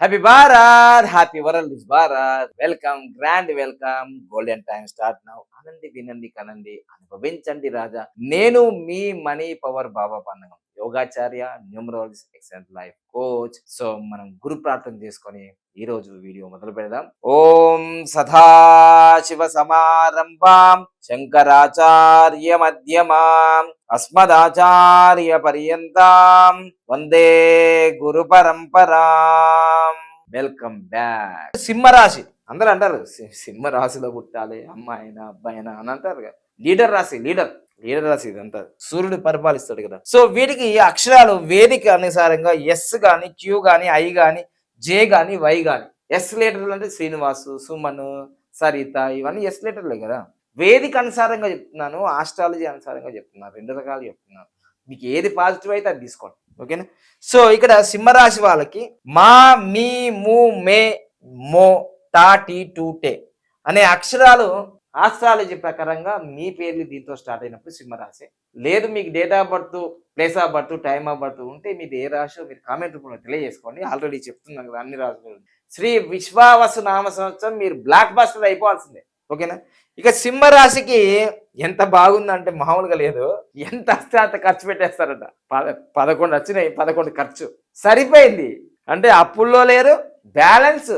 Happy Bharat, happy world is Bharat. Welcome, grand welcome. Golden time start now. అనండి, వినండి, కనండి, అనుభవించండి రాజా. నేను మీ మనీ పవర్ బాబా పండగం, యోగాచార్య, numerologist, excellent life coach. So మనం గురు ప్రార్థన చేసుకొని ఈ రోజు వీడియో మొదలు పెడదాం. ఓం సదాశివ సమారంభాం శంకరాచార్య మధ్యమాం అస్మదాచార్య పర్యంతం వందే గురు పరంపరాం. Welcome back. సింహరాశి అందరూ అంటారు సింహ రాశిలో పుట్టాలి అమ్మాయినా అబ్బాయినా అని అంటారు కదా. లీడర్ రాశి, లీడర్ రాశి ఇదంతా సూర్యుడు పరిపాలిస్తాడు కదా. సో వీటికి అక్షరాలు వేదిక అనుసారంగా ఎస్ గాని, క్యూ గాని, ఐ గాని, జే గాని, వై గాని. ఎస్ లెటర్లు అంటే శ్రీనివాసు, సుమను, సరిత, ఇవన్నీ ఎస్ లెటర్లే కదా. వేదిక అనుసారంగా చెప్తున్నాను, ఆస్ట్రాలజీ అనుసారంగా చెప్తున్నాను, రెండు రకాలు చెప్తున్నాను. మీకు ఏది పాజిటివ్ అయితే అది తీసుకోండి, ఓకేనా. సో ఇక్కడ సింహరాశి వాళ్ళకి మా, మీ, ము, మే, మో, టా, టీ, టూ, టే అనే అక్షరాలు ఆస్ట్రాలజీ ప్రకారంగా మీ పేర్లు దీంతో స్టార్ట్ అయినప్పుడు సింహరాశి. లేదు మీకు date of birth, place of birth, time of birth ఉంటే మీది ఏ రాశో మీరు కామెంట్ రూపంలో తెలియజేసుకోండి. ఆల్రెడీ చెప్తున్నాను కదా అన్ని రాశులు. శ్రీ విశ్వావసు నామ సంవత్సరం మీరు బ్లాక్ బస్టర్ అయిపోవాల్సిందే, ఓకేనా. ఇక సింహరాశికి ఎంత బాగుందంటే మామూలుగా లేదు. ఎంత వస్తే అంత ఖర్చు పెట్టేస్తారట. 11 వచ్చినాయి, 11 ఖర్చు సరిపోయింది. అంటే అప్పుల్లో లేరు, బ్యాలెన్స్.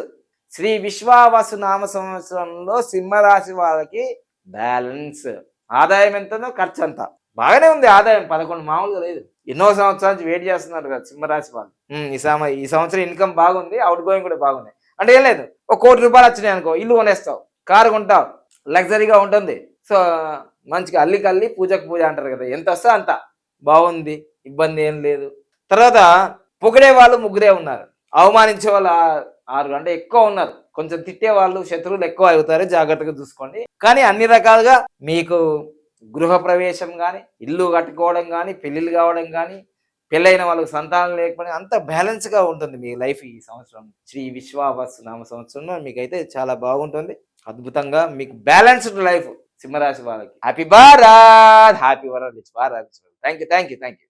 శ్రీ విశ్వావసు నామ సంవత్సరంలో సింహరాశి వాళ్ళకి బ్యాలెన్స్. ఆదాయం ఎంతనో ఖర్చు అంతా బాగానే ఉంది. ఆదాయం 11 మామూలుగా లేదు. ఎన్నో సంవత్సరాల నుంచి వెయిట్ చేస్తున్నారు కదా సింహరాశి వాళ్ళు. ఈ సంవత్సరం ఇన్కమ్ బాగుంది, అవుట్ గోయింగ్ కూడా బాగుంది. అంటే ఏం లేదు, ఒక 1 కోటి రూపాయలు వచ్చినాయి అనుకో, ఇల్లు కొనేస్తావు, కారు కొంటావు, లగ్జరీగా ఉంటుంది. సో మంచిగా అల్లికల్లి పూజకు పూజ అంటారు కదా, ఎంత వస్తే అంత బాగుంది, ఇబ్బంది ఏం లేదు. తర్వాత పొగిడే వాళ్ళు ముగ్గురే ఉన్నారు, అవమానించే వాళ్ళు 6 అంటే ఎక్కువ ఉన్నారు. కొంచెం తిట్టే వాళ్ళు, శత్రువులు ఎక్కువ అవుతారు, జాగ్రత్తగా చూసుకోండి. కానీ అన్ని రకాలుగా మీకు గృహ ప్రవేశం కానీ, ఇల్లు కట్టుకోవడం కానీ, పెళ్ళిళ్ళు కావడం కానీ, పెళ్ళైన వాళ్ళకి సంతానం లేకపోతే అంత బ్యాలెన్స్గా ఉంటుంది మీ లైఫ్ ఈ సంవత్సరం. శ్రీ విశ్వావసు నామ సంవత్సరంలో మీకైతే చాలా బాగుంటుంది. అద్భుతంగా మీకు బ్యాలెన్స్డ్ లైఫ్ సింహరాశి వాళ్ళకి. Happy Bharat, happy world Bharat. Thank you.